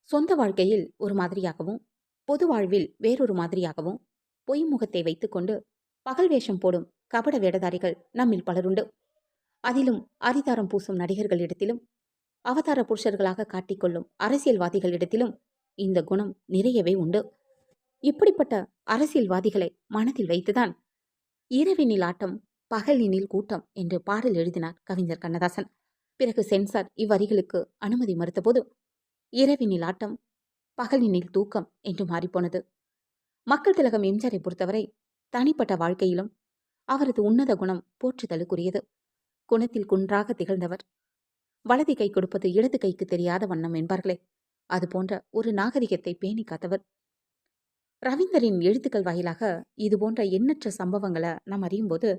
சொந்த வாழ்க்கையில் ஒரு மாதிரியாகவும், பொது வாழ்வில் வேறொரு மாதிரியாகவும், பொய் முகத்தை வைத்துக்கொண்டு பகல் வேஷம் போடும் கபட வேடதாரிகள் நம்மில் பலருண்டு. அதிலும் அரிதாரம் பூசும் நடிகர்களிடத்திலும், அவதார புருஷர்களாக காட்டிக்கொள்ளும் அரசியல்வாதிகளிடத்திலும் இந்த குணம் நிறையவே உண்டு. இப்படிப்பட்ட அரசியல்வாதிகளை மனதில் வைத்துதான் இரவினில் ஆட்டம், பகலினில் கூட்டம் என்று பாடல் எழுதினார் கவிஞர் கண்ணதாசன். பிறகு சென்சார் இவ்வரிகளுக்கு அனுமதி மறுத்தபோது இரவினில் ஆட்டம், பகலினில் தூக்கம் என்று மாறிப்போனது. மக்கள் திலகம் எம்ஜிஆரை பொறுத்தவரை தனிப்பட்ட வாழ்க்கையிலும் அவரது உன்னத குணம் போற்றுதலுக்குரியது. குணத்தில் குன்றாக திகழ்ந்தவர். வலது கை கொடுப்பது இடது கைக்கு தெரியாத வண்ணம் என்பார்களே, அது போன்ற ஒரு நாகரிகத்தை பேணி காத்தவர். ரவீந்தரின் எழுத்துக்கள் வாயிலாக இது போன்ற எண்ணற்ற சம்பவங்களை நாம் அறியும் போது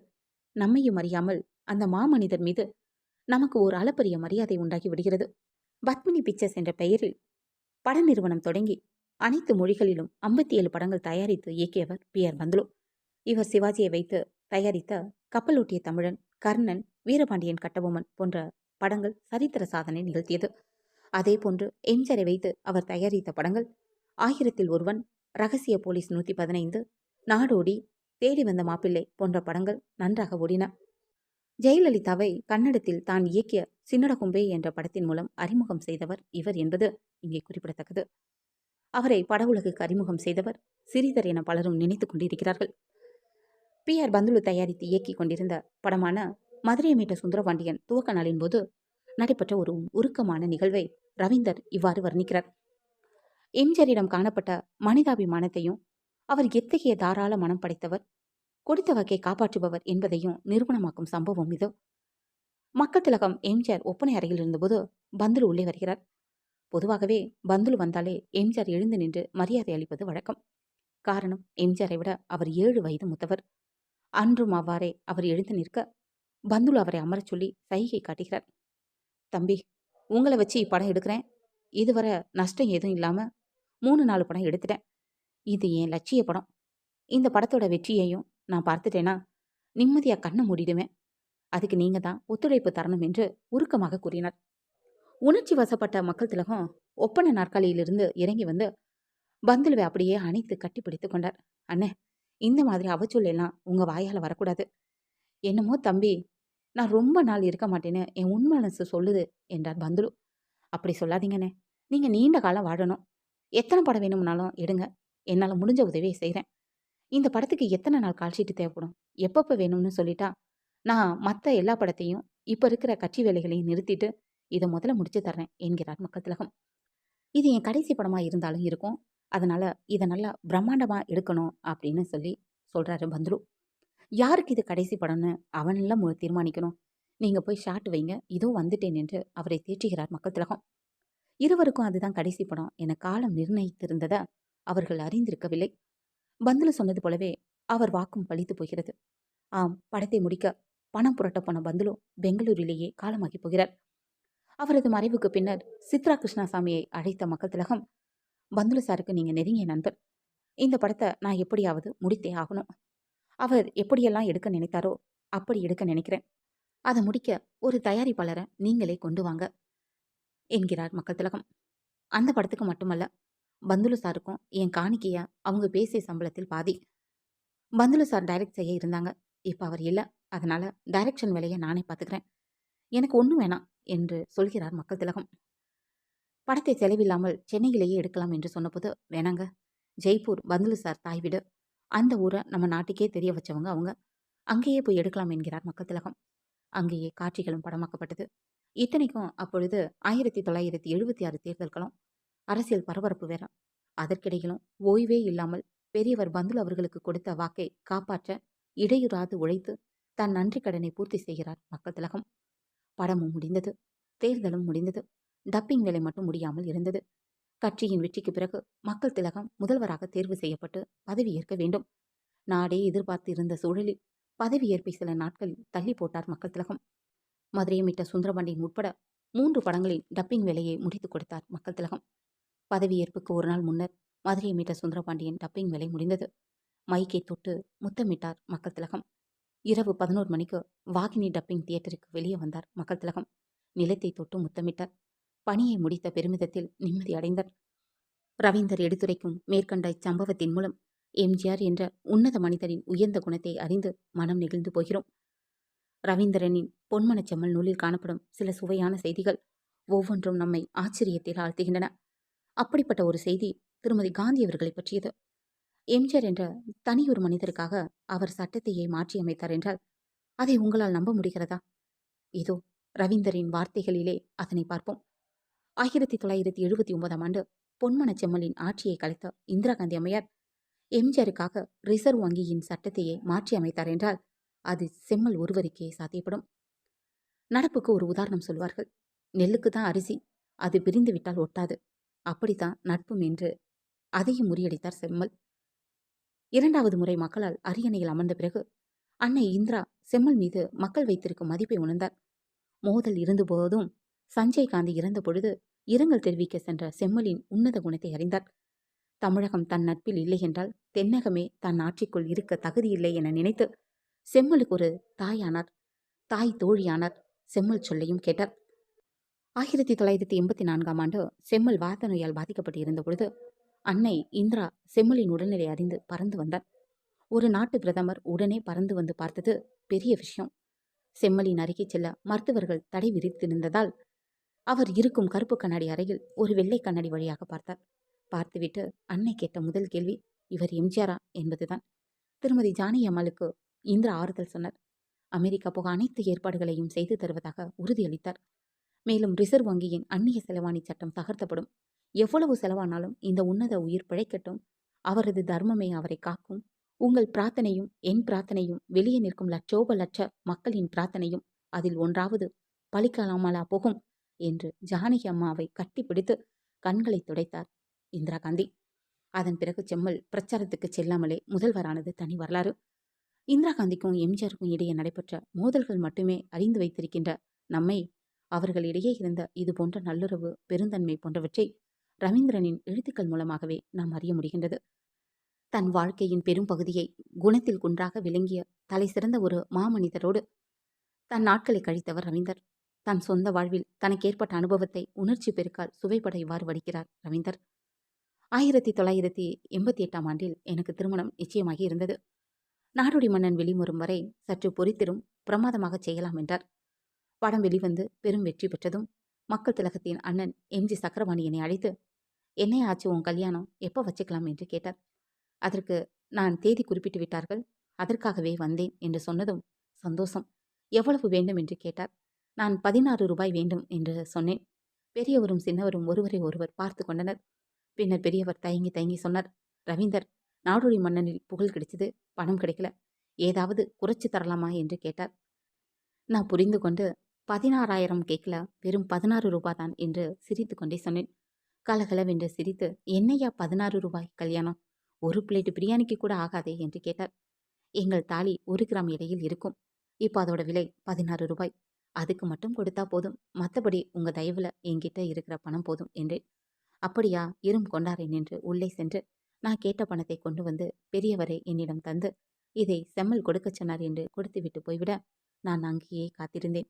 நம்மையும் அறியாமல் அந்த மாமனிதர் மீது நமக்கு ஒரு அளப்பரிய மரியாதை உண்டாகி விடுகிறது. பத்மினி பிக்சர்ஸ் என்ற பெயரில் பட நிறுவனம் தொடங்கி அனைத்து மொழிகளிலும் 57 படங்கள் தயாரித்து இயக்கியவர் பி.ஆர். பந்துலு. இவர் சிவாஜியை வைத்து தயாரித்த கப்பலோட்டிய தமிழன், கர்ணன், வீரபாண்டியன் கட்டபொம்மன் போன்ற படங்கள் சரித்திர சாதனை நிகழ்த்தியது. அதே போன்று எம்ஜிஆரை வைத்து அவர் தயாரித்த படங்கள் 1000ல் ஒருவன், ரகசிய போலீஸ் 115, நாடோடி, தேடி வந்த மாப்பிள்ளை போன்ற படங்கள் நன்றாக ஓடின. ஜெயலலிதாவை கன்னடத்தில் தான் இயக்கிய சின்னடகும்பே என்ற படத்தின் மூலம் அறிமுகம் செய்தவர் இவர் என்பது இங்கே குறிப்பிடத்தக்கது. அவரை பட உலகுக்கு அறிமுகம் செய்தவர் சிறிதர் என பலரும் நினைத்துக் கொண்டிருக்கிறார்கள். பி.ஆர். பந்துலு தயாரித்து இயக்கிக் கொண்டிருந்த படமான மதுரையை மீட்ட சுந்தரபாண்டியன் துவக்க நாளின் போது நடைபெற்ற ஒரு உருக்கமான நிகழ்வை ரவீந்தர் இவ்வாறு வர்ணிக்கிறார். எம்ஜிஆரிடம் காணப்பட்ட மனிதாபிமானத்தையும், அவர் எத்தகைய தாராள மனம் படைத்தவர், கொடுத்த வாக்கை காப்பாற்றுபவர் என்பதையும் நிரூபணமாக்கும் சம்பவம் இது. மக்கள் திலகம் எம்ஜிஆர் ஒப்பனை அறையில் இருந்தபோது பந்துலு உள்ளே வருகிறார். பொதுவாகவே பந்துலு வந்தாலே எம்ஜிஆர் எழுந்து நின்று மரியாதை அளிப்பது வழக்கம். காரணம், எம்ஜிஆரை விட அவர் 7 வயது மூத்தவர். அன்றும் அவ்வாறே அவர் எழுந்து நிற்க பந்துலு அவரை அமரச் சொல்லி சைகை காட்டுகிறார். தம்பி, உங்களை வச்சு இப்படம் எடுக்கிறேன். இதுவரை நஷ்டம் எதுவும் இல்லாம 3-4 படம் எடுத்துட்டேன். இது என் லட்சிய படம். இந்த படத்தோட வெற்றியையும் நான் பார்த்துட்டேன்னா நிம்மதியா கண்ணை மூடிடுவேன். அதுக்கு நீங்க தான் ஒத்துழைப்பு தரணும் என்று உருக்கமாக கூறினார். உணர்ச்சி வசப்பட்ட மக்கள் திலகம் ஒப்பனை நாற்காலியிலிருந்து இறங்கி வந்து பந்துலுவை அப்படியே அணைத்து கட்டி பிடித்து கொண்டார். அண்ணே, இந்த மாதிரி அவச்சொல் எல்லாம் உங்க வாயால வரக்கூடாது. என்னமோ தம்பி, நான் ரொம்ப நாள் இருக்க மாட்டேன்னு என் உண்மை மனசு சொல்லுது என்றார் பந்துலு. அப்படி சொல்லாதீங்கண்ணே, நீங்க நீண்ட காலம் வாழணும். எத்தனை படம் வேணும்னாலும் எடுங்க. என்னால் முடிஞ்ச உதவியை செய்கிறேன். இந்த படத்துக்கு எத்தனை நாள் கால்ஷீட்டு தேவைப்படும், எப்பப்போ வேணும்னு சொல்லிட்டா நான் மற்ற எல்லா படத்தையும் இப்போ இருக்கிற கட்சி வேலைகளையும் நிறுத்திட்டு இதை முதல்ல முடிச்சு தர்றேன் என்கிறார் மக்கள் திலகம். இது என் கடைசி படமாக இருந்தாலும் இருக்கும். அதனால இதை நல்லா பிரம்மாண்டமாக எடுக்கணும் அப்படின்னு சொல்றாரு பந்துலு. யாருக்கு இது கடைசி படம்னு அவனெல்லாம் தீர்மானிக்கணும். நீங்கள் போய் ஷாட் வைங்க, இதோ வந்துட்டேன் என்று அவரை தேற்றுகிறார் மக்கள் திலகம். இருவருக்கும் அதுதான் கடைசி படம் என காலம் நிர்ணயித்திருந்ததை அவர்கள் அறிந்திருக்கவில்லை. பந்துலு சொன்னது போலவே அவர் வாக்கும் பழித்து போகிறது. ஆம், படத்தை முடிக்க பணம் புரட்ட போன பந்துலு பெங்களூரிலேயே காலமாகி போகிறார். அவரது மறைவுக்கு பின்னர் சித்ரா கிருஷ்ணாசாமியை அழைத்த மக்கள் திலகம், பந்துலு சாருக்கு நீங்க நெருங்கிய நண்பர். இந்த படத்தை நான் எப்படியாவது முடித்தே ஆகணும். அவர் எப்படியெல்லாம் எடுக்க நினைத்தாரோ அப்படி எடுக்க நினைக்கிறேன். அதை முடிக்க ஒரு தயாரிப்பாளரை நீங்களே கொண்டு வாங்க என்கிறார் மக்கள் திலகம். அந்த படத்துக்கு மட்டுமல்ல, பந்துலு சாருக்கும் என் காணிக்கையா அவங்க பேசிய சம்பளத்தில் பாதி. பந்துலு சார் டைரக்ட் செய்ய இருந்தாங்க. இப்போ அவர் இல்லை. அதனால டைரக்ஷன் வேலையை நானே பார்த்துக்கிறேன். எனக்கு ஒன்றும் வேணாம் என்று சொல்கிறார் மக்கள் திலகம். படத்தை செலவில்லாமல் சென்னையிலேயே எடுக்கலாம் என்று சொன்னபோது, வேணாங்க, ஜெய்ப்பூர் பந்துலு சார் தாய் வீடு. அந்த ஊரை நம்ம நாட்டுக்கே தெரிய வச்சவங்க அவங்க. அங்கேயே போய் எடுக்கலாம் என்கிறார் மக்கள் திலகம். அங்கேயே காட்சிகளும் படமாக்கப்பட்டது. இத்தனைக்கும் அப்பொழுது 1976 தேர்தல்களும் அரசியல் பரபரப்பு வேற. அதற்கிடையிலும் ஓய்வே இல்லாமல் பெரியவர் பந்துலு அவர்களுக்கு கொடுத்த வாக்கை காப்பாற்ற இடையுறாது உழைத்து தன் நன்றி கடனை பூர்த்தி செய்கிறார் மக்கள் திலகம். படமும் முடிந்தது, தேர்தலும் முடிந்தது. டப்பிங் வேலை மட்டும் முடியாமல் இருந்தது. கட்சியின் வெற்றிக்கு பிறகு மக்கள் திலகம் முதல்வராக தேர்வு செய்யப்பட்டு பதவியேற்க வேண்டும். நாடே எதிர்பார்த்து இருந்த சூழலில் பதவியேற்பை சில நாட்களில் தள்ளி போட்டார் மக்கள் திலகம். மதுரையை மீட்ட சுந்தரபாண்டியன் உட்பட 3 படங்களின் டப்பிங் வேலையை முடித்துக் கொடுத்தார் மக்கள் திலகம். பதவியேற்புக்கு ஒரு நாள் முன்னர் மதுரையை மீட்ட சுந்தரபாண்டியன் டப்பிங் வேலை முடிந்தது. மைக்கை தொட்டு முத்தமிட்டார் மக்கள் திலகம். இரவு 11 மணிக்கு வாகினி டப்பிங் தியேட்டருக்கு வெளியே வந்தார் மக்கள் திலகம். நிலத்தை தொட்டு முத்தமிட்டார். பணியை முடித்த பெருமிதத்தில் நிம்மதி அடைந்தார். ரவீந்தர் எடுத்துரைக்கும் மேற்கண்ட இச்சம்பவத்தின் மூலம் எம்ஜிஆர் என்ற உன்னத மனிதரின் உயர்ந்த குணத்தை அறிந்து மனம் நெகிழ்ந்து போகிறோம். ரவீந்திரனின் பொன்மனச் செம்மல் நூலில் காணப்படும் சில சுவையான செய்திகள் ஒவ்வொன்றும் நம்மை ஆச்சரியத்தில் ஆழ்த்துகின்றன. அப்படிப்பட்ட ஒரு செய்தி திருமதி காந்தி அவர்களை பற்றியது. எம்ஜிஆர் என்ற தனியொரு மனிதருக்காக அவர் சட்டத்தையே மாற்றியமைத்தார் என்றால் அதை உங்களால் நம்ப முடிகிறதா? இதோ ரவீந்தரின் வார்த்தைகளிலே அதனை பார்ப்போம். 1979ஆம் ஆண்டு பொன்மனச் செம்மலின் ஆட்சியை கலைத்த இந்திரா காந்தி அம்மையார் எம்ஜிஆருக்காக ரிசர்வ் வங்கியின் சட்டத்தையே மாற்றி அமைத்தார் என்றால் அது செம்மல் ஒருவருக்கே சாத்தியப்படும். நடப்புக்கு ஒரு உதாரணம் சொல்வார்கள். நெல்லுக்கு தான் அரிசி, அது பிரிந்து விட்டால் ஒட்டாது. அப்படித்தான் நட்பும் என்று அதையும் முறியடித்தார் செம்மல். 2வது முறை மக்களால் அரியணையில் அமர்ந்த பிறகு அன்னை இந்திரா செம்மல் மீது மக்கள் வைத்திருக்கும் மதிப்பை உணர்ந்தார். மோதல் இருந்தபோதும் சஞ்சய் காந்தி இறந்த பொழுது இரங்கல் தெரிவிக்க சென்ற செம்மலின் உன்னத குணத்தை அறிந்தார். தமிழகம் தன் நட்பில் இல்லை என்றால் தென்னகமே தன் ஆட்சிக்குள் இருக்க தகுதியில்லை என நினைத்து செம்மலுக்கு ஒரு தாயானார், தாய் தோழியானார். செம்மல் சொல்லையும் கேட்டார். 1984ஆம் ஆண்டு செம்மல் வாத நோயால் பாதிக்கப்பட்டு இருந்த பொழுது அன்னை இந்திரா செம்மலின் உடல்நிலை அறிந்து பறந்து வந்தார். ஒரு நாட்டு பிரதமர் உடனே பறந்து வந்து பார்த்தது பெரிய விஷயம். செம்மலின் அருகே செல்ல மருத்துவர்கள் தடை விதித்திருந்ததால் அவர் இருக்கும் கருப்பு கண்ணாடி அறையில் ஒரு வெள்ளை கண்ணாடி வழியாக பார்த்தார். பார்த்துவிட்டு அன்னை கேட்ட முதல் கேள்வி, இவர் எம்ஜிஆரா என்பதுதான். திருமதி ஜானகி அம்மாளுக்கு இந்திரா ஆறுதல் சொன்னார். அமெரிக்கா போக அனைத்து ஏற்பாடுகளையும் செய்து தருவதாக உறுதியளித்தார். மேலும் ரிசர்வ் வங்கியின் அந்நிய செலவாணி சட்டம் தகர்த்தப்படும். எவ்வளவு செலவானாலும் இந்த உன்னத உயிர் பிழைக்கட்டும். அவரது தர்மமே அவரை காக்கும். உங்கள் பிரார்த்தனையும் என் பிரார்த்தனையும் வெளியே நிற்கும் லட்சோப லட்ச மக்களின் பிரார்த்தனையும் அதில் ஒன்றாவது பலிக்காமலா போகும் என்று ஜானகி அம்மாவை கட்டிப்பிடித்து கண்களை துடைத்தார் இந்திரா காந்தி. அதன் பிறகு செம்மல் பிரச்சாரத்துக்கு செல்லாமலே முதல்வரானது தனி வரலாறு. இந்திரா காந்திக்கும் எம்ஜிஆருக்கும் இடையே நடைபெற்ற மோதல்கள் மட்டுமே அறிந்து வைத்திருக்கின்ற நம்மை அவர்களிடையே இருந்த இது போன்ற நல்லுறவு, பெருந்தன்மை போன்றவற்றை ரவீந்திரனின் எழுத்துக்கள் மூலமாகவே நாம் அறிய முடிகின்றது. தன் வாழ்க்கையின் பெரும் பகுதியை குணத்தில் குன்றாக விளங்கிய தலை சிறந்த ஒரு மாமனிதரோடு தன் நாட்களை கழித்தவர் ரவீந்தர். தன் சொந்த வாழ்வில் தனக்கு ஏற்பட்ட அனுபவத்தை உணர்ச்சி பெருக்கால் சுவைப்பட இவ்வாறு வடிக்கிறார் ரவீந்தர். 1988ஆம் ஆண்டில் எனக்கு திருமணம் நிச்சயமாகி இருந்தது. நாடோடி மன்னன் வெளிவரும் வரை சற்று பொறித்திரும் பிரமாதமாக செய்யலாம் என்றார். படம் வெளிவந்து பெரும் வெற்றி பெற்றதும் மக்கள் திலகத்தின் அண்ணன் எம்ஜி சக்கரபாணி என்னை அழைத்து, என்னைய ஆச்சு உன் கல்யாணம் எப்போ வச்சுக்கலாம் என்று கேட்டார். அதற்கு நான் தேதி குறிப்பிட்டு விட்டார்கள், அதற்காகவே வந்தேன் என்று சொன்னதும் சந்தோஷம். எவ்வளவு வேண்டும் என்று கேட்டார். நான் 16 ரூபாய் வேண்டும் என்று சொன்னேன். பெரியவரும் சின்னவரும் ஒருவரை ஒருவர் பார்த்து கொண்டனர். பின்னர் பெரியவர் தயங்கி தயங்கி சொன்னார், ரவீந்தர், நாடோடி மன்னனில் புகழ் கிடைச்சது, பணம் கிடைக்கல, ஏதாவது குறைச்சி தரலாமா என்று கேட்டார். நான் புரிந்து கொண்டு 16,000 கேட்கல, வெறும் 16 ரூபாய் தான் என்று சிரித்து கொண்டே சொன்னேன். கலகலவென்று சிரித்து, என்னையா 16 ரூபாய் கல்யாணம், ஒரு பிளேட் பிரியாணிக்கு கூட ஆகாதே என்று கேட்டார். எங்கள் தாலி 1 கிராம் எடையில் இருக்கும். இப்போ அதோட விலை 16 ரூபாய். அதுக்கு மட்டும் கொடுத்தா போதும், மற்றபடி உங்க தயவுல என்கிட்ட இருக்கிற பணம் போதும் என்றேன். அப்படியா, இரும் கொண்டாரேன் என்று உள்ளே சென்று நான் கேட்ட பணத்தை கொண்டு வந்து பெரியவரை என்னிடம் தந்து, இதை செம்மல் கொடுக்கச் சொன்னார் என்று கொடுத்துவிட்டு போய்விட நான் அங்கேயே காத்திருந்தேன்.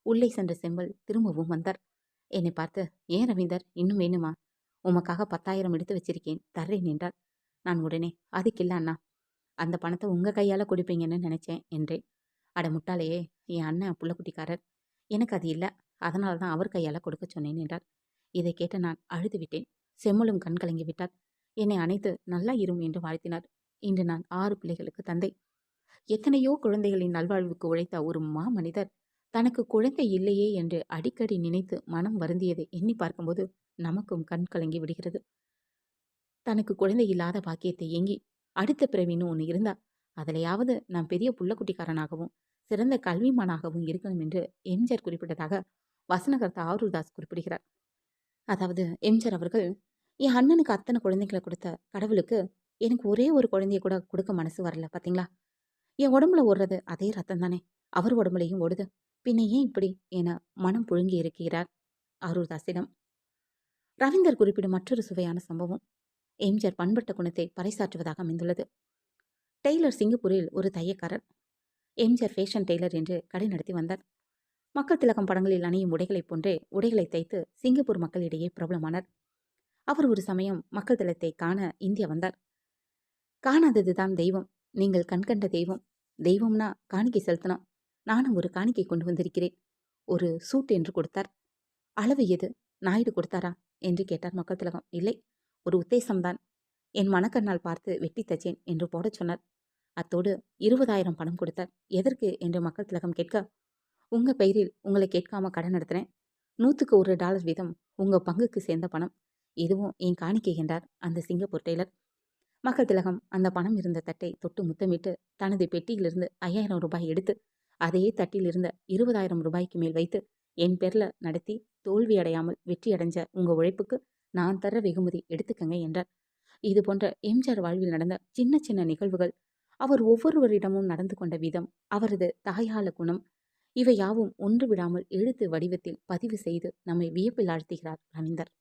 உள்ளே சென்ற செம்மல் திரும்பவும் வந்தார். என்னை பார்த்து, ஏன் ரவீந்தர், இன்னும் வேணுமா? உமக்காக 10,000 எடுத்து வச்சிருக்கேன், தர்றேன் என்றார். நான் உடனே, அதுக்கில்ல அண்ணா, அந்த பணத்தை உங்க கையால கொடுப்பீங்கன்னு நினைச்சேன் என்றேன். அட முட்டாளையே, என் அண்ணன் புள்ளக்குட்டிக்காரர், எனக்கு அது இல்லை, அதனால தான் அவர் கையால கொடுக்க சொன்னேன் என்றார். இதை கேட்ட நான் அழுது விட்டேன். செம்மலும் கண் கலங்கி விட்டார். என்னை அணைத்து நல்லா இரும் என்று வாழ்த்தினார். இன்று நான் 6 பிள்ளைகளுக்கு தந்தை. எத்தனையோ குழந்தைகளின் நல்வாழ்வுக்கு உழைத்த ஒரு மாமனிதர் தனக்கு குழந்தை இல்லையே என்று அடிக்கடி நினைத்து மனம் வருந்தியதை எண்ணி பார்க்கும்போது நமக்கும் கண் கலங்கி விடுகிறது. தனக்கு குழந்தை இல்லாத பாக்கியத்தை ஏங்கி அடுத்த பிறவின்னு ஒன்று இருந்தா அதிலையாவது நான் பெரிய புள்ளக்குட்டிக்காரனாகவும் சிறந்த கல்விமானாகவும் இருக்கணும் என்று எம்ஜிஆர் குறிப்பிட்டதாக வசனகர்த்தா ஆரூர்தாஸ் குறிப்பிடுகிறார். அதாவது எம்ஜிஆர் அவர்கள், என் அண்ணனுக்கு அத்தனை குழந்தைகளை கொடுத்த கடவுளுக்கு எனக்கு ஒரே ஒரு குழந்தைய கூட கொடுக்க மனசு வரல பார்த்தீங்களா? என் உடம்புல ஓடுறது அதே ரத்தம் தானே அவர் உடம்புலையும் ஓடுது, பின்ன ஏன் இப்படி என மனம் புழுங்கி இருக்கிறார் ஆரூர்தாஸிடம். ரவீந்தர் குறிப்பிடும் மற்றொரு சுவையான சம்பவம் எம்ஜிஆர் பண்பட்ட குணத்தை பறைசாற்றுவதாக அமைந்துள்ளது. டெய்லர் சிங்கப்பூரில் ஒரு தையக்காரர். எம்ஜிஆர் ஃபேஷன் டெய்லர் என்று கடை நடத்தி வந்தார். மக்கள் திலகம் படங்களில் அணியும் உடைகளைப் போன்றே உடைகளை தைத்து சிங்கப்பூர் மக்களிடையே பிரபலமானார். அவர் ஒரு சமயம் மக்கள் திலத்தை காண இந்தியா வந்தார். காணாததுதான் தெய்வம். நீங்கள் கண்கண்ட தெய்வம். தெய்வம்னா காணிக்கை செலுத்தணும். நானும் ஒரு காணிக்கை கொண்டு வந்திருக்கிறேன். ஒரு சூட் என்று கொடுத்தார். அளவு எது? நாயுடு கொடுத்தாரா என்று கேட்டார் மக்கள் திலகம். இல்லை, ஒரு உத்தேசம்தான். என் மனக்கண்ணால் பார்த்து வெட்டி தச்சேன் என்று போடச் சொன்னார். அத்தோடு 20,000 பணம் கொடுத்தார். எதற்கு என்று மக்கள் திலகம் கேட்க, உங்க பெயரில் உங்களை கேட்காம கடன் நடத்தினேன். $100 வீதம் உங்க பங்குக்கு சேர்ந்த பணம். இதுவும் என் காணிக்கை என்றார் அந்த சிங்கப்பூர் டெய்லர். மக்கள் திலகம் அந்த பணம் இருந்த தட்டை தொட்டு முத்தமிட்டு தனது பெட்டியிலிருந்து 5,000 ரூபாய் எடுத்து அதையே தட்டில் இருந்த 20,000 ரூபாய்க்கு மேல் வைத்து, என் பேர்ல நடத்தி தோல்வி அடையாமல் வெற்றி அடைஞ்ச உங்க உழைப்புக்கு நான் தர்ற வெகுமதி எடுத்துக்கங்க என்றார். இது போன்ற எம்ஜிஆர் வாழ்வில் நடந்த சின்ன சின்ன நிகழ்வுகள், அவர் ஒவ்வொருவரிடமும் நடந்து கொண்ட விதம், அவரது தாயாள குணம், இவை யாவும் ஒன்று விடாமல் எழுத்து வடிவத்தில் பதிவு செய்து நம்மை வியப்பில் ஆழ்த்துகிறார் ரவீந்தர்.